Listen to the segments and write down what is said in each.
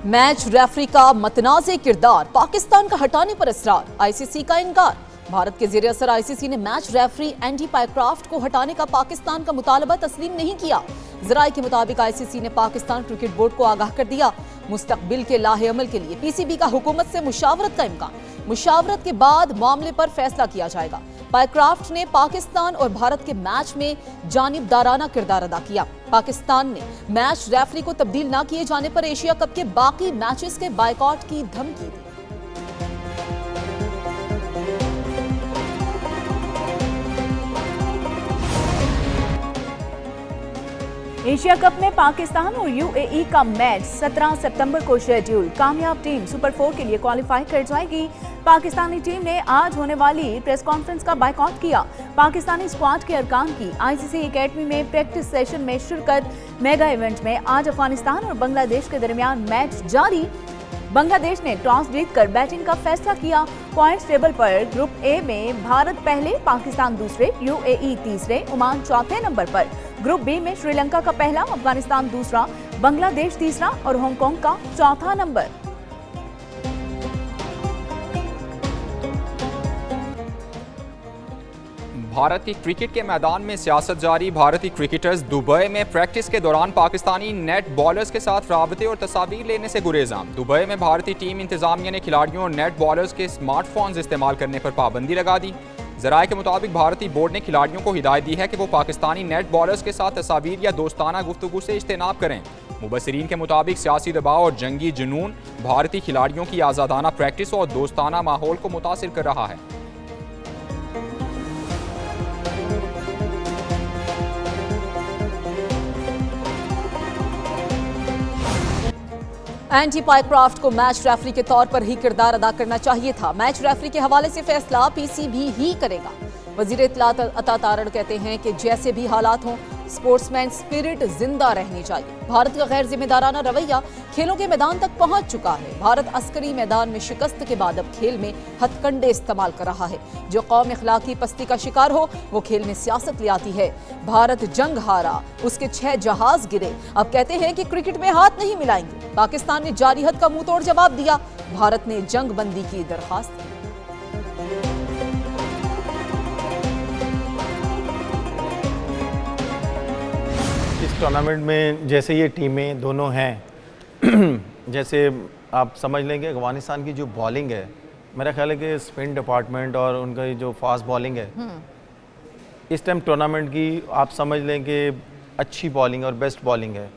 Match referee का मतनाज़े किरदार, पाकिस्तान का हटाने पर इसरार, आईसीसी का इनकार। भारत के ज़ेरे असर आईसीसी ने मैच रेफरी एंडी पायक्राफ्ट को हटाने का पाकिस्तान का मुतालबा तस्लीम नहीं किया। ज़राए के मुताबिक आईसीसी ने पाकिस्तान क्रिकेट बोर्ड को आगाह कर दिया। मुस्तकबिल के लाहे अमल के लिए पीसीबी का हुकूमत से मुशावरत का इम्कान। मुशावरत के बाद मामले पर फैसला किया जाएगा। पायक्राफ्ट ने पाकिस्तान और भारत के मैच में जानिबदाराना किरदार अदा किया। पाकिस्तान ने मैच रेफरी को तब्दील न किए जाने पर एशिया कप के बाकी मैचेस के बायकॉट की धमकी दी। एशिया कप में पाकिस्तान और यूएई का मैच 17 सितंबर को शेड्यूल। कामयाब टीम सुपर 4 के लिए क्वालिफाई कर जाएगी। पाकिस्तानी टीम ने आज होने वाली प्रेस कॉन्फ्रेंस का बायकॉट किया। पाकिस्तानी स्क्वाड के अरकान की आईसीसी एकेडमी में प्रैक्टिस सेशन में शिरकत। मेगा इवेंट में आज अफगानिस्तान और बांग्लादेश के दरमियान मैच जारी। बांग्लादेश ने टॉस जीतकर बैटिंग का फैसला किया। पॉइंट्स टेबल पर ग्रुप ए में भारत पहले, पाकिस्तान दूसरे, यूएई तीसरे, ओमान चौथे नंबर पर। ग्रुप बी में श्रीलंका का पहला, अफगानिस्तान दूसरा, बांग्लादेश तीसरा और हांगकांग का चौथा नंबर। भारतीय क्रिकेट के मैदान में सियासत जारी। भारतीय क्रिकेटर्स दुबई में प्रैक्टिस के दौरान पाकिस्तानी नेट बॉलर्स के साथ राबते और तस्वीर लेने से गुरेज़ां। दुबई में भारतीय टीम इंतजामिया ने खिलाड़ियों और नेट बॉलर्स के स्मार्टफोन्स इस्तेमाल करने पर पाबंदी लगा दी। ज़राए के मुताबिक भारतीय बोर्ड ने खिलाड़ियों को हिदायत दी है कि वो पाकिस्तानी नेट बॉलर्स के साथ तस्वीर या दोस्ताना गुफ्तगू से इज्तनाब करें। मुबसरीन के मुताबिक सियासी दबाव और जंगी जुनून भारतीय खिलाड़ियों की आज़ादाना प्रैक्टिस और दोस्ताना माहौल को मुतासिर कर रहा है। एंटी पायक्राफ्ट को मैच रेफरी के तौर पर ही किरदार अदा करना चाहिए था। मैच रेफरी के हवाले से फैसला पीसीबी ही करेगा। वजीर इत्तलात अता तारड़ कहते हैं कि जैसे भी हालात हों, स्पोर्ट्समैन स्पिरिट जिंदा रहनी चाहिए। भारत का गैर जिम्मेदाराना रवैया खेलों के मैदान तक पहुंच चुका है। भारत अस्करी मैदान में शिकस्त के बाद अब खेल में हथकंडे इस्तेमाल कर रहा है। जो कौम इखलाकी पस्ती का शिकार हो वो खेल में सियासत ले आती है। भारत जंग हारा, उसके 6 जहाज गिरे, अब कहते हैं कि क्रिकेट में हाथ नहीं मिलाएंगे। पाकिस्तान ने जारी हद का मुंह तोड़ जवाब दिया। भारत ने जंग बंदी की दरखास्त की। इस टूर्नामेंट में जैसे ये टीमें दोनों हैं, जैसे आप समझ लेंगे अफगानिस्तान की जो बॉलिंग है, मेरा ख्याल है कि स्पिन डिपार्टमेंट और उनका जो फास्ट बॉलिंग है इस टाइम टूर्नामेंट की आप समझ लें कि अच्छी बॉलिंग और बेस्ट बॉलिंग है।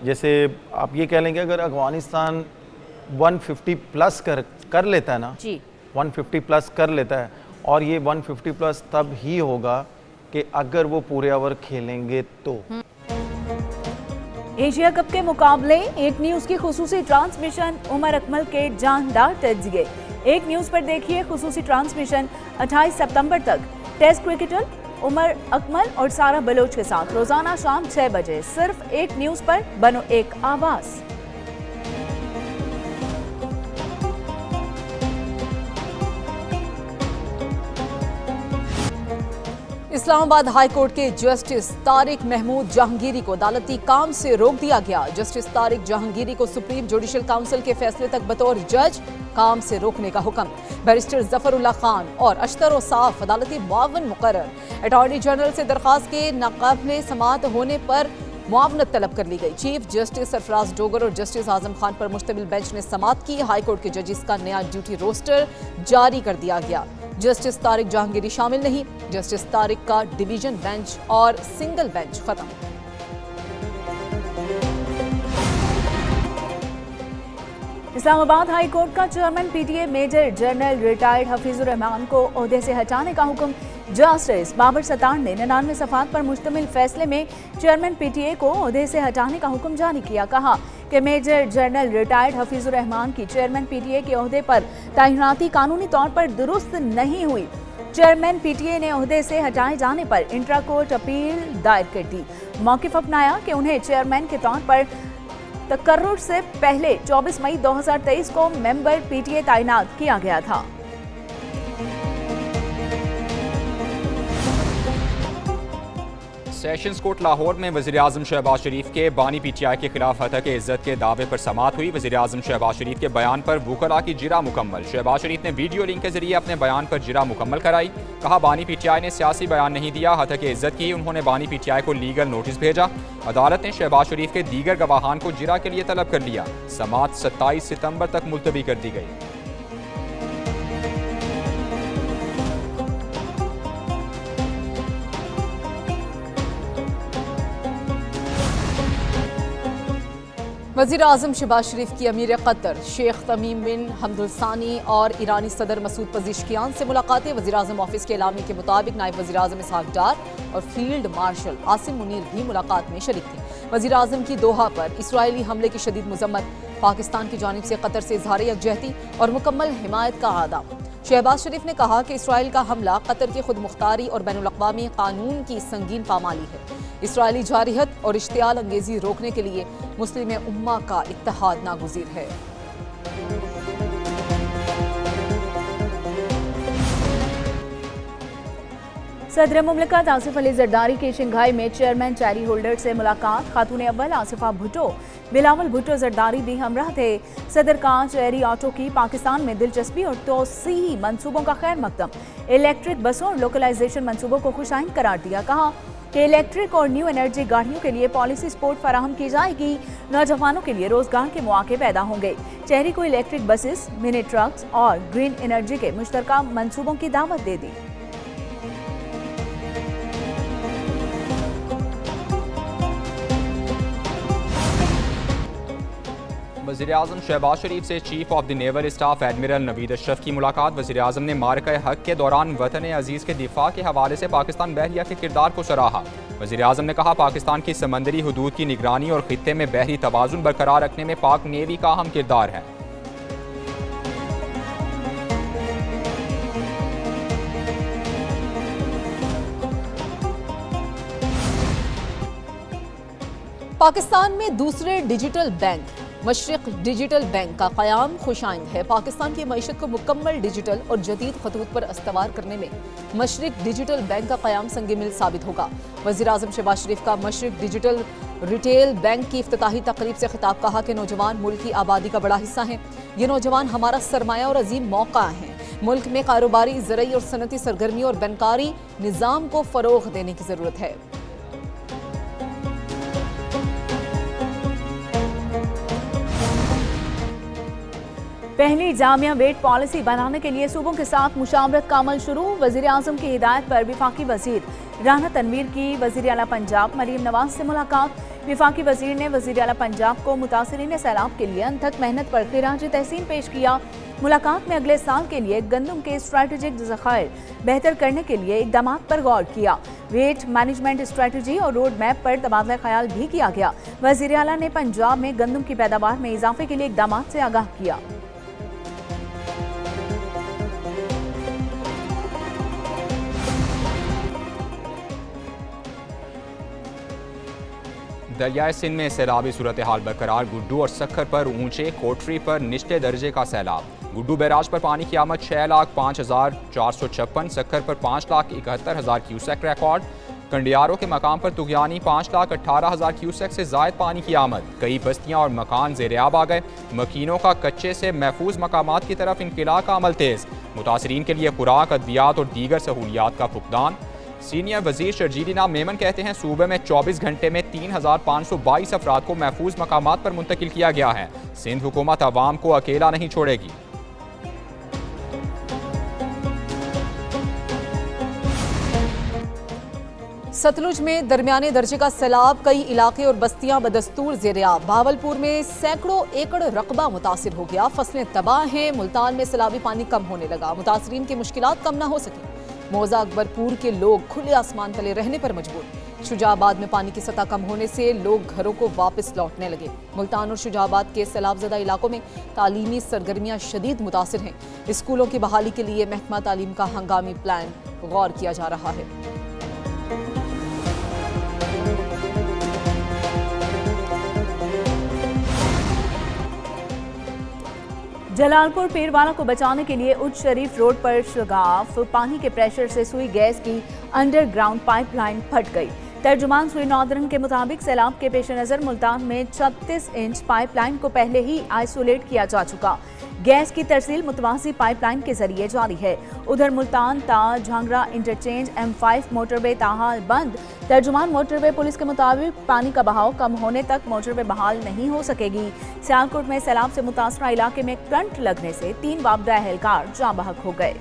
जैसे आप ये कह लेंगे अगर अफगानिस्तान 150 प्लस कर लेता है ना जी, 150 प्लस कर लेता है, और ये 150 प्लस तब ही होगा कि अगर वो पूरे ओवर खेलेंगे तो। एशिया कप के मुकाबले एक न्यूज की खुसूसी ट्रांसमिशन उमर अकमल के जानदार तजिए। एक न्यूज पर देखिए खुसूसी ट्रांसमिशन 28 सितंबर तक। टेस्ट क्रिकेटर उमर अकमल और सारा बलोच के साथ रोजाना शाम 6 बजे सिर्फ एक न्यूज पर। बनो एक आवाज। इस्लामाबाद हाई कोर्ट के जस्टिस तारिक महमूद जहांगीरी को अदालती काम से रोक दिया गया। जस्टिस तारिक जहांगीरी को सुप्रीम जुडिशल काउंसिल के फैसले तक बतौर जज काम से रोकने का हुक्म। बैरिस्टर जफरुल्लाह खान और अशतर औसाफ अदालती मुआवन मुकर्रर। अटॉर्नी जनरल से दरखास्त के नाकाबिले समाअत होने पर मुआवनत तलब कर ली गई। चीफ जस्टिस सरफराज डोगर और जस्टिस आजम खान पर मुश्तमिल बेंच ने समाअत की। हाई कोर्ट के जजेस का नया ड्यूटी रोस्टर जारी कर दिया गया। जस्टिस तारिक जहांगीरी शामिल नहीं। जस्टिस तारिक का डिवीजन बेंच और सिंगल बेंच खत्म। इस्लामाबाद हाई कोर्ट का chairman PTA major general retired Hafeezur Rehman को ओहदे से हटाने का हुक्म। जस्टिस बाबर सत्तार ने 99 सफ़ात पर मुश्तमिल फैसले में चेयरमैन पीटीए को ओहदे से हटाने का हुक्म जारी किया। कहा कि major general retired Hafeezur Rehman की चेयरमैन पीटीए के ओहदे पर तैनाती कानूनी तौर पर दुरुस्त नहीं हुई। चेयरमैन पीटीए ने ओहदे से हटाए जाने पर इंट्रा कोर्ट अपील दायर कर दी। मौक़िफ़ अपनाया कि उन्हें चेयरमैन के तौर पर तकर्रुर से पहले 24 मई 2023 को मेंबर पीटीए तैनात किया गया था। सेशंस कोर्ट लाहौर में वज़ीर-ए-आज़म शहबाज शरीफ के बानी PTI के खिलाफ हतक इज़्ज़त के दावे पर समाअत हुई। वज़ीर-ए-आज़म शहबाज शरीफ के बयान पर वुकला की जिरा मुकम्मल। शहबाज शरीफ ने वीडियो लिंक के जरिए अपने बयान पर जिरा मुकम्मल कराई। कहा, बानी PTI ने सियासी बयान नहीं दिया, हतक इज़्ज़त की। उन्होंने बानी PTI को लीगल नोटिस भेजा। अदालत ने शहबाज शरीफ के दीगर गवाहान को जिरा के लिए तलब कर लिया। समाअत 27 सितंबर तक मुलतवी कर दी गई। वज़ीर आज़म शहबाज शरीफ की अमीर कतर शेख तमीम बिन हमद सानी और ईरानी सदर मसूद पज़ेश्कियान से मुलाकातें। वज़ीर आज़म ऑफिस के एलामी के मुताबिक नायब वज़ीर आज़म इसहाक डार और फील्ड मार्शल आसिम मुनीर भी मुलाकात में शरीक थे। वज़ीर आज़म की दोहा पर इसराइली हमले की शदीद मजम्मत, पाकिस्तान की जानिब से कतर से इजहार यकजहती और मुकम्मल हिमायत का आदा। शहबाज शरीफ ने कहा कि इसराइल का हमला कतर की खुद मुख्तारी और बैनुल-अक़वामी कानून की संगीन पामाली है। इसराइली जारियत और इश्तियाल अंगेजी रोकने के लिए मुस्लिम उम्मा का इत्तेहाद नागुज़ीर है। सदर मुमलिकत आसिफ अली जरदारी के शंघाई में चेयरमैन चैरी होल्डर से मुलाकात। खातून अव्वल आसिफा भुट्टो, बिलावल भुट्टो जरदारी भी हमराह थे। सदर का चेरी ऑटो की पाकिस्तान में दिलचस्पी और तोसीही मंसूबों का खैर मकदम। इलेक्ट्रिक बसों और लोकलाइजेशन मंसूबों को खुशाइन करार दिया। कहा कि इलेक्ट्रिक और न्यू एनर्जी गाड़ियों के लिए पॉलिसी सपोर्ट फराहम की जाएगी। नौजवानों के लिए रोजगार के मौके पैदा होंगे। चेरी को इलेक्ट्रिक बसेस, मिनी ट्रक्स और ग्रीन एनर्जी के मुश्तरका मंसूबों की दावत दे दी। वज़ीर-ए-आज़म शहबाज शरीफ से chief of the naval staff admiral Naveed Ashraf की मुलाकात। वज़ीर-ए-आज़म ने मारका-ए-हक के दौरान वतन अजीज़ के दिफा के हवाले से पाकिस्तान बहरिया के किरदार को सराहा। वज़ीर-ए-आज़म ने कहा, पाकिस्तान की समंदरी हुदूद की निगरानी और खित्ते में बहरी तवाज़ुन बरकरार रखने में पाक नेवी का अहम किरदार है। पाकिस्तान में दूसरे डिजिटल बैंक मशरिक डिजिटल बैंक का क़याम खुशाइंद है। पाकिस्तान की मईशत को मुकम्मल डिजिटल और जदीद खतूत पर अस्तवार करने में मशरिक डिजिटल बैंक का क़याम संग मिल साबित होगा। वज़ीर आज़म शहबाज शरीफ का मशरिक डिजिटल रिटेल बैंक की इफ्तिताही तकरीब से खिताब। कहा कि नौजवान मुल्क की आबादी का बड़ा हिस्सा हैं। ये नौजवान हमारा सरमाया और अजीम मौका हैं। मुल्क में कारोबारी, ज़रई और सनती सरगर्मी और बनकारी निज़ाम को फ़रोग़ देने की ज़रूरत है। पहली जामिया वेट पॉलिसी बनाने के लिए सूबों के साथ मुशावरत का अमल शुरू। वज़ीर आज़म की हिदायत पर विफाकी वज़ीर राना तनवीर की वज़ीर आला पंजाब मरीम नवाज से मुलाकात। विफाकी वज़ीर ने वज़ीर आला पंजाब को मुतासिरीन सैलाब के लिए अनथक मेहनत पर खिराज तहसीन पेश किया। मुलाकात में अगले साल के लिए गंदम के स्ट्रेटेजिक ज़खायर बेहतर करने के लिए इक़दाम पर गौर किया। वेट मैनेजमेंट स्ट्रेटजी और रोड मैप पर तबादला ख्याल भी किया गया। वज़ीर आला ने पंजाब में गंदम की पैदावार में इजाफे के लिए इक़दाम से आगाह किया। दरियाए सिंध में सैलाबी सूरत हाल बरकरार। गुड्डू और सक्खर पर ऊंचे, कोटरी पर निचले दर्जे का सैलाब। गुड्डू बैराज पर पानी की आमद 6,05,456, सक्खर पर 5,71,000 क्यूसेक रिकॉर्ड। कंडियारों के मकाम पर तुगयानी 5,18,000 क्यूसेक से जायद पानी की आमद। कई बस्तियां और मकान ज़ेर-ए-आब आ गए। मकीनों का कच्चे से महफूज मकामात की तरफ इनकिला का अमल तेज़। मुतासरीन के लिए खुराक, अद्वियात और दीगर सहूलियात का फुकदान। सीनियर वजीर शर्जीली नाम मेमन कहते हैं, सूबे में 24 घंटे में 3,522 अफराद को महफूज मकामात पर मुंतकिल किया गया है। सिंध हुकूमत अवाम को अकेला नहीं छोड़ेगी। सतलुज में दरमियाने दर्जे का सैलाब, कई इलाके और बस्तियां बदस्तूर ज़ेर-ए-आब। भावलपुर में सैकड़ों एकड़ रकबा मुतासिर हो गया, फसलें तबाह हैं। मुल्तान में सैलाबी पानी कम होने लगा, मुतासरीन की मुश्किलात कम न हो सकी। मौजा अकबरपुर के लोग खुले आसमान तले रहने पर मजबूर। शुजाबाद में पानी की सतह कम होने से लोग घरों को वापस लौटने लगे। मुल्तान और शुजाबाद के सैलाबज़दा इलाकों में तालीमी सरगर्मियां शदीद मुतासिर हैं। स्कूलों की बहाली के लिए महकमा तालीम का हंगामी प्लान गौर किया जा रहा है। जलालपुर पीरवाला को बचाने के लिए उच्च शरीफ रोड पर शगाफ पानी के प्रेशर से सुई गैस की अंडरग्राउंड पाइपलाइन फट गई। तर्जुमान सुई नॉर्दर्न के मुताबिक सैलाब के पेश नज़र मुल्तान में 36 इंच पाइपलाइन को पहले ही आइसोलेट किया जा चुका। गैस की तरसील मुतवाज़ी पाइपलाइन के जरिए जारी है। उधर मुल्तान ता झांगरा इंटरचेंज M5 मोटरवे ताहाल बंद। तर्जुमान मोटरवे पुलिस के मुताबिक पानी का बहाव कम होने तक मोटरवे बहाल नहीं हो सकेगी। सियालकोट में सैलाब से मुतासरा इलाके में करंट लगने से 3 वापदा एहलकार जाँ बहक हो गए।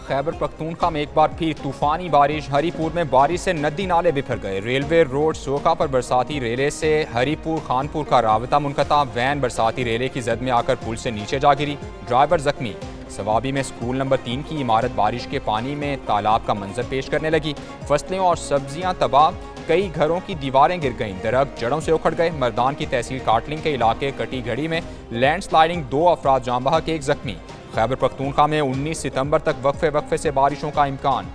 खैबर पख्तूनख्वा में एक बार फिर तूफानी बारिश। हरीपुर में बारिश से नदी नाले बिखर गए। रेलवे रोड सोका पर बरसाती रेले से हरीपुर खानपुर का राबता मुनक़ता। वैन बरसाती रेले की जद में आकर पुल से नीचे जा गिरी, ड्राइवर जख्मी। सवाबी में स्कूल नंबर 3 की इमारत बारिश के पानी में तालाब का मंजर पेश करने लगी। फसलें और सब्जियां तबाह, कई घरों की दीवारें गिर गईं, दरख्त जड़ों से उखड़ गए। मर्दान की तहसील काटलिंग के इलाके कटी घड़ी में लैंडस्लाइडिंग, 2 अफराद जाँ बहक, 1 जख्मी। खैबर पख्तूनख्वा में 19 सितंबर तक वक्फे से बारिशों का इम्कान।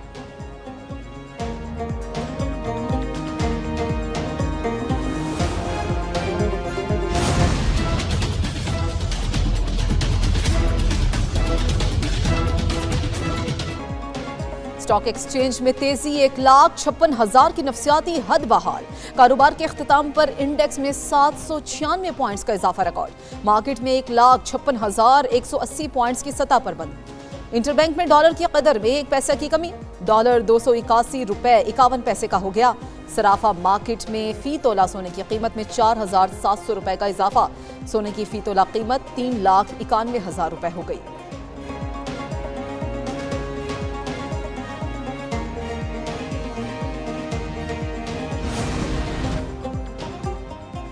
स्टॉक एक्सचेंज में तेजी, 1,56,000 की नफसियाती हद बहाल। कारोबार के अख्ताम पर इंडेक्स में 796 पॉइंट्स का इजाफा रिकॉर्ड। मार्केट में 1,56,180 पॉइंट्स की सतह पर बंद। इंटरबैंक में डॉलर की कदर में 1 पैसा की कमी, डॉलर 281 रुपए 51 पैसे का हो गया। सराफा मार्केट में फी तोला सोने की कीमत में 4,700 रुपए का इजाफा। सोने की फी तोला कीमत 3,91,000 रुपए हो गई।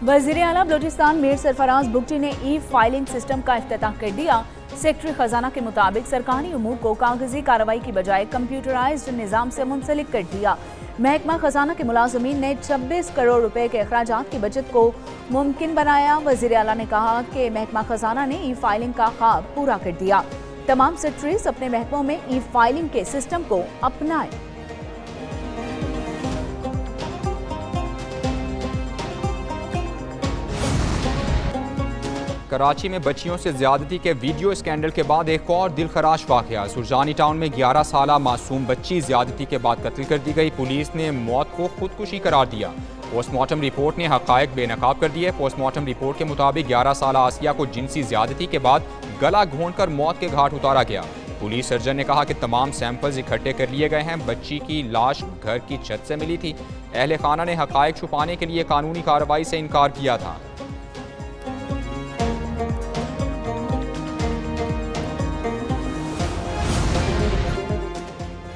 वज़ीर आला बलूचिस्तान मीर सरफराज बुगटी ने ई फाइलिंग सिस्टम का इफ्तिताह कर दिया। सेक्रेटरी खजाना के मुताबिक सरकारी उमूर को कागजी कार्रवाई की बजाय कंप्यूटराइज्ड निज़ाम से मुंसलिक कर दिया। महकमा खजाना के मुलाजमीन ने 26 करोड़ रुपए के अखराजात की बचत को मुमकिन बनाया। वज़ीर आला ने कहा कि महकमा खजाना ने ई फाइलिंग का ख्वाब पूरा कर दिया। तमाम सेक्रेटरीज अपने महकमों में ई फाइलिंग के सिस्टम को अपनाएं। कराची में बच्चियों से ज्यादती के वीडियो स्कैंडल के बाद एक और दिलखराश वाकया। सुरजानी टाउन में 11 साला मासूम बच्ची ज्यादती के बाद कत्ल कर दी गई। पुलिस ने मौत को खुदकुशी करार दिया। पोस्टमार्टम रिपोर्ट ने हकायक बेनकाब कर दिए। पोस्टमार्टम रिपोर्ट के मुताबिक 11 साला आसिया को जिनसी ज्यादती के बाद गला घोंटकर मौत के घाट उतारा गया। पुलिस सर्जन ने कहा कि तमाम सैंपल्स इकट्ठे कर लिए गए हैं। बच्ची की लाश घर की छत से मिली थी। अहले खाना ने हकायक छुपाने के लिए कानूनी कार्रवाई से इनकार किया था।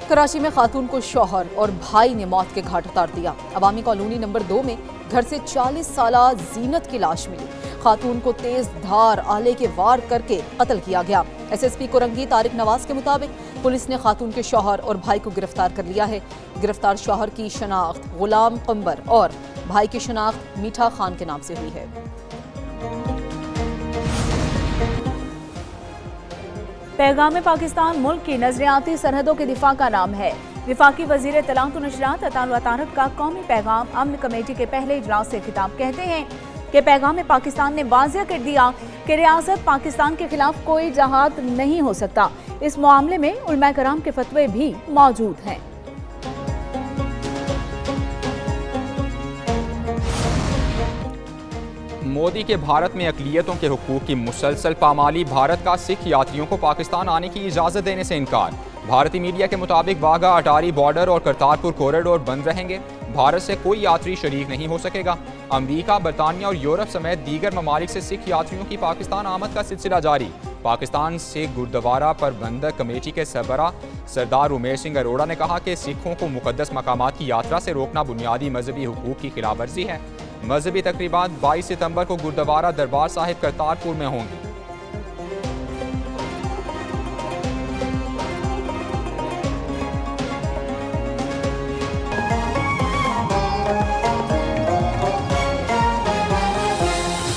कराची में खातून को शौहर और भाई ने मौत के घाट उतार दिया। अवामी कॉलोनी नंबर 2 में घर से 40 साला जीनत की लाश मिली। खातून को तेज धार आले के वार करके कत्ल किया गया। SSP कोरंगी तारिक नवाज के मुताबिक पुलिस ने खातून के शौहर और भाई को गिरफ्तार कर लिया है। गिरफ्तार शौहर की शनाख्त गुलाम कंबर और भाई की शनाख्त मीठा खान के नाम से हुई है। पैगाम पाकिस्तान मुल्क की नजरियाती सरहदों के दिफा का नाम है। विफाकी वजीर इत्तलात व नशरियात अता वातारत का कौमी पैगाम अमन कमेटी के पहले इजलास से खिताब कहते हैं कि पैगाम पाकिस्तान ने वाज़ेह कर दिया कि रियासत पाकिस्तान के खिलाफ कोई जहाद नहीं हो सकता। इस मामले में उलमा कराम के फतवे भी मौजूद हैं। मोदी के भारत में अक़लियतों के हुकूक की मुसलसल पामाली। भारत का सिख यात्रियों को पाकिस्तान आने की इजाज़त देने से इनकार। भारतीय मीडिया के मुताबिक वाघा अटारी बॉर्डर और करतारपुर कॉरिडोर बंद रहेंगे। भारत से कोई यात्री शरीक नहीं हो सकेगा। अमरीका, बरतानिया और यूरोप समेत दीगर ममालिक से सिख यात्रियों की पाकिस्तान आमद का सिलसिला जारी। पाकिस्तान से गुरुद्वारा प्रबंधक कमेटी के सरबराह सरदार उमेश सिंह अरोड़ा ने कहा कि सिखों को मुकद्दस मकामात की यात्रा से रोकना बुनियादी मजहबी हुकूक की खिलाफ वर्जी है। मजहबी तकरीबात 22 सितंबर को गुरुद्वारा दरबार साहिब करतारपुर में होंगी।